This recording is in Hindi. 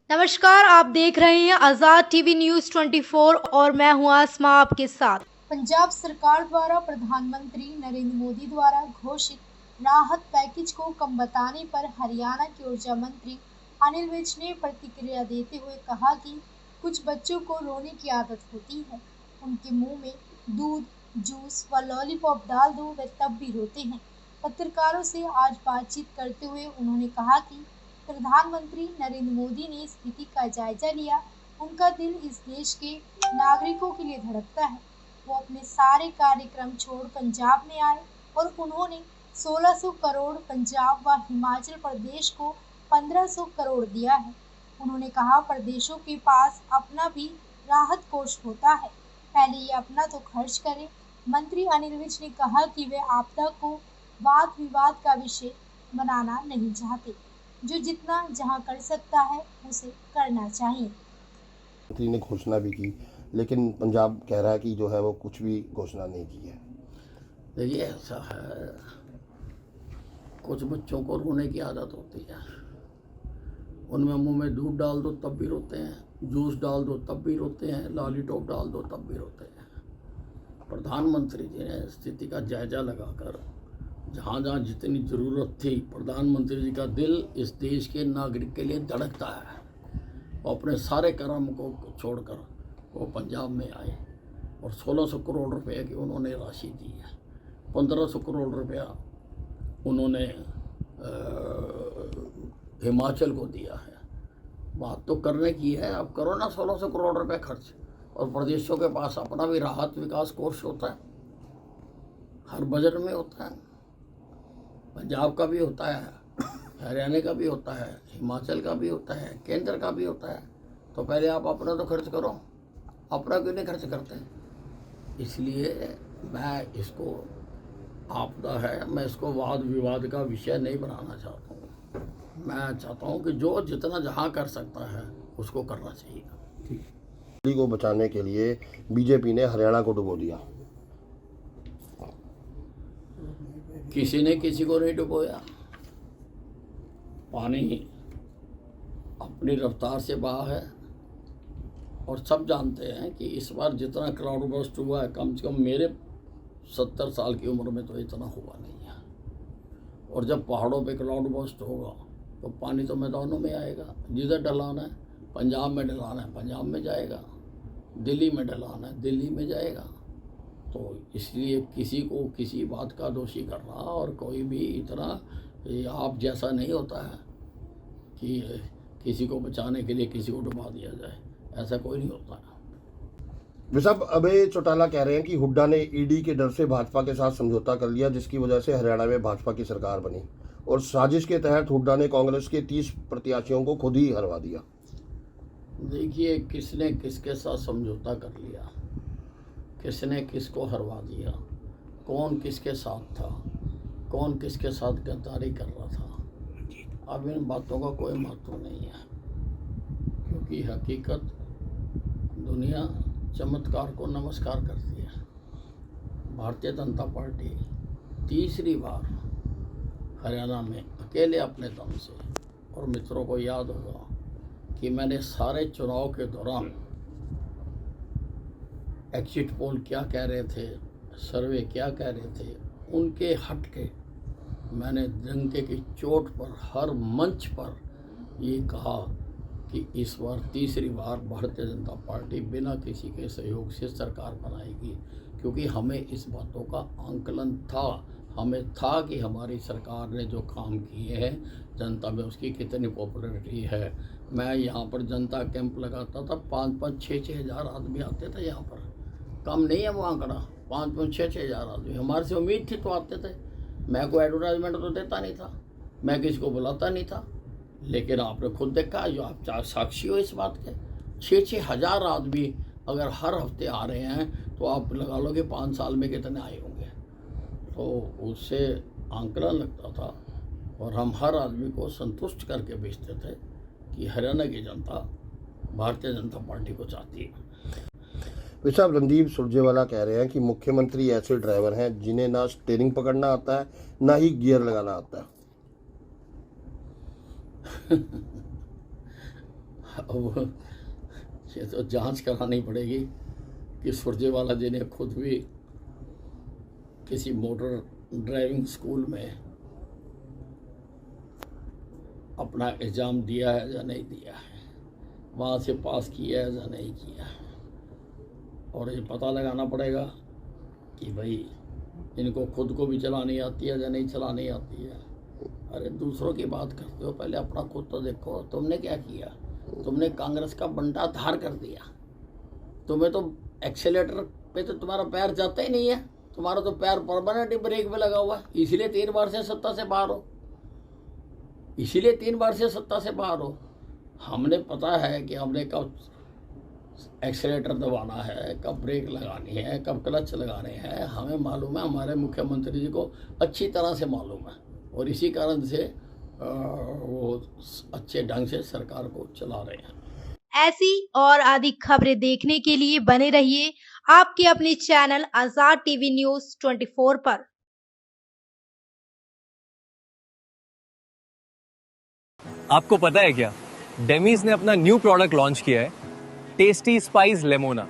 नमस्कार, आप देख रहे हैं आज़ाद टीवी न्यूज़ 24 और मैं हूं आसमा आपके साथ। पंजाब सरकार द्वारा प्रधानमंत्री नरेंद्र मोदी द्वारा घोषित राहत पैकेज को कम बताने पर हरियाणा के ऊर्जा मंत्री अनिल विज ने प्रतिक्रिया देते हुए कहा कि कुछ बच्चों को रोने की आदत होती है, उनके मुंह में दूध, जूस व लॉलीपॉप डाल दो वे तब भी रोते हैं। पत्रकारों से आज बातचीत करते हुए उन्होंने कहा कि प्रधानमंत्री नरेंद्र मोदी ने स्थिति का जायजा लिया। उनका दिल इस देश के नागरिकों के लिए धड़कता है। वो अपने सारे कार्यक्रम छोड़ पंजाब में आए और उन्होंने 1600 करोड़ पंजाब व हिमाचल प्रदेश को 1500 करोड़ दिया है। उन्होंने कहा प्रदेशों के पास अपना भी राहत कोष होता है, पहले ये अपना तो खर्च करें। मंत्री अनिल विज ने कहा कि वे आपदा को वाद विवाद का विषय बनाना नहीं चाहते, जो जितना जहां कर सकता है उसे करना चाहिए। मंत्री ने घोषणा भी की, लेकिन पंजाब कह रहा है कि जो है वो कुछ भी घोषणा नहीं की है। देखिए ऐसा है, कुछ बच्चों को रोने की आदत होती है। उनमें मुंह में दूध डाल दो तब भी रोते हैं, जूस डाल दो तब भी रोते हैं, लॉलीपॉप डाल दो तब भी रोते हैं। प्रधानमंत्री जी ने स्थिति का जायजा लगाकर जहाँ जहाँ जितनी ज़रूरत थी, प्रधानमंत्री जी का दिल इस देश के नागरिक के लिए धड़कता है। वो अपने सारे कर्म को छोड़कर वो पंजाब में आए और 1600 करोड़ रुपए की उन्होंने राशि दी है। 1500 करोड़ रुपया उन्होंने हिमाचल को दिया है। बात तो करने की है, अब करो ना 1600 करोड़ रुपए खर्च। और प्रदेशों के पास अपना भी राहत विकास कोष होता है, हर बजट में होता है। पंजाब का भी होता है, हरियाणा का भी होता है, हिमाचल का भी होता है, केंद्र का भी होता है। तो पहले आप अपना तो खर्च करो, अपना क्यों नहीं खर्च करते? इसलिए मैं इसको आपदा है, मैं इसको वाद विवाद का विषय नहीं बनाना चाहता हूँ। मैं चाहता हूँ कि जो जितना जहाँ कर सकता है उसको करना चाहिए। दिल्ली को बचाने के लिए बीजेपी ने हरियाणा को डुबो दिया। किसी ने किसी को नहीं डुबोया। पानी अपनी रफ्तार से बहा है और सब जानते हैं कि इस बार जितना क्लाउड बर्स्ट हुआ है, कम से कम मेरे 70 साल की उम्र में तो इतना हुआ नहीं है। और जब पहाड़ों पे क्लाउड बर्स्ट होगा तो पानी तो मैदानों में आएगा। जिधर ढलान है, पंजाब में ढलान है, पंजाब में जाएगा, दिल्ली में ढलान है, दिल्ली में जाएगा। तो इसलिए किसी को किसी बात का दोषी करना, और कोई भी इतना आप जैसा नहीं होता है कि किसी को बचाने के लिए किसी को डुबा दिया जाए, ऐसा कोई नहीं होता है। वे सब अभय चौटाला कह रहे हैं कि हुड्डा ने ईडी के डर से भाजपा के साथ समझौता कर लिया, जिसकी वजह से हरियाणा में भाजपा की सरकार बनी और साजिश के तहत हुड्डा ने कांग्रेस के 30 प्रत्याशियों को खुद ही हरवा दिया। देखिए, किसने किसके साथ समझौता कर लिया, किसने किसको हरवा दिया, कौन किसके साथ था, कौन किसके साथ गद्दारी कर रहा था, अब इन बातों का कोई महत्व नहीं है। क्योंकि हकीकत, दुनिया चमत्कार को नमस्कार करती है। भारतीय जनता पार्टी तीसरी बार हरियाणा में अकेले अपने दम से, और मित्रों को याद होगा कि मैंने सारे चुनाव के दौरान एग्जिट पोल क्या कह रहे थे, सर्वे क्या कह रहे थे, उनके हट के मैंने डंके की चोट पर हर मंच पर ये कहा कि इस बार तीसरी बार भारतीय जनता पार्टी बिना किसी के सहयोग से सरकार बनाएगी। क्योंकि हमें इस बातों का आंकलन था, हमें था कि हमारी सरकार ने जो काम किए हैं जनता में उसकी कितनी पॉपुलरिटी है। मैं यहाँ पर जनता कैंप लगाता था, 5-5, 6-6 हज़ार आदमी आते थे यहाँ पर। कम नहीं है वो आंकड़ा, 5-5, 6-6 हज़ार आदमी हमारे से उम्मीद थी तो आते थे। मैं कोई एडवर्टाइजमेंट तो देता नहीं था, मैं किसी को बुलाता नहीं था, लेकिन आपने खुद देखा, जो आप साक्षी हो इस बात के, 6-6 हज़ार आदमी अगर हर हफ्ते आ रहे हैं तो आप लगा लो कि 5 साल में कितने आए होंगे। तो उससे आंकलन लगता था और हम हर आदमी को संतुष्ट करके भेजते थे कि हरियाणा की जनता भारतीय जनता पार्टी को चाहती है। वे साहब रणदीप सुरजेवाला कह रहे हैं कि मुख्यमंत्री ऐसे ड्राइवर हैं जिन्हें ना स्टीयरिंग पकड़ना आता है ना ही गियर लगाना आता है। अब ये तो जांच करानी पड़ेगी कि सुरजेवाला जी ने खुद भी किसी मोटर ड्राइविंग स्कूल में अपना एग्ज़ाम दिया है या नहीं दिया है, वहाँ से पास किया है या नहीं किया है। और ये पता लगाना पड़ेगा कि भाई इनको खुद को भी चलानी आती है या नहीं चलानी आती है। अरे दूसरों की बात करते हो, पहले अपना खुद तो देखो। तुमने क्या किया? तुमने कांग्रेस का बंटा धार कर दिया। तुम्हें तो एक्सेलेटर पे तो तुम्हारा पैर जाता ही नहीं है, तुम्हारा तो पैर परमानेंट ब्रेक पे लगा हुआ है। इसीलिए 3 बार से सत्ता से बाहर हो, इसीलिए 3 बार से सत्ता से बाहर हो। हमने पता है कि हमने कब एक्सेलेटर दबाना है, कब ब्रेक लगानी है, कब क्लच लगाने हैं, हमें मालूम है। हमारे मुख्यमंत्री जी को अच्छी तरह से मालूम है और इसी कारण से वो अच्छे ढंग से सरकार को चला रहे हैं। ऐसी और अधिक खबरें देखने के लिए बने रहिए आपके अपने चैनल आजाद टीवी न्यूज 24 पर। आपको पता है क्या, डेमीज ने अपना न्यू प्रोडक्ट लॉन्च किया है, टेस्टी स्पाइस लेमोना।